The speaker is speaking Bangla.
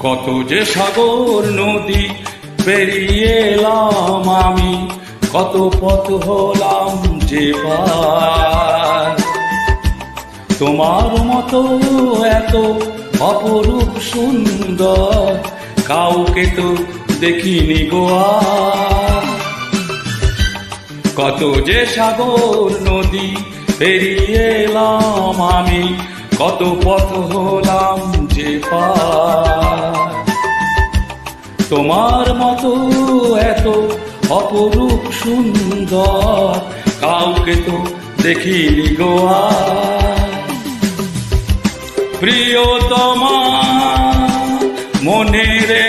কত যে সাগর নদী পেরিয়ে এলাম আমি, কত পথ হলাম যে পার। তোমার মতো এত অপরূপ সুন্দর কাউকে তো দেখিনি গো আর। কত যে সাগর নদী পেরিয়ে এলাম আমি, কত পথ হলাম যে পার। তোমার মতো এত অপরূপ সুন্দর কাউকে তো দেখিনি গো আর। প্রিয়তমা মনে রে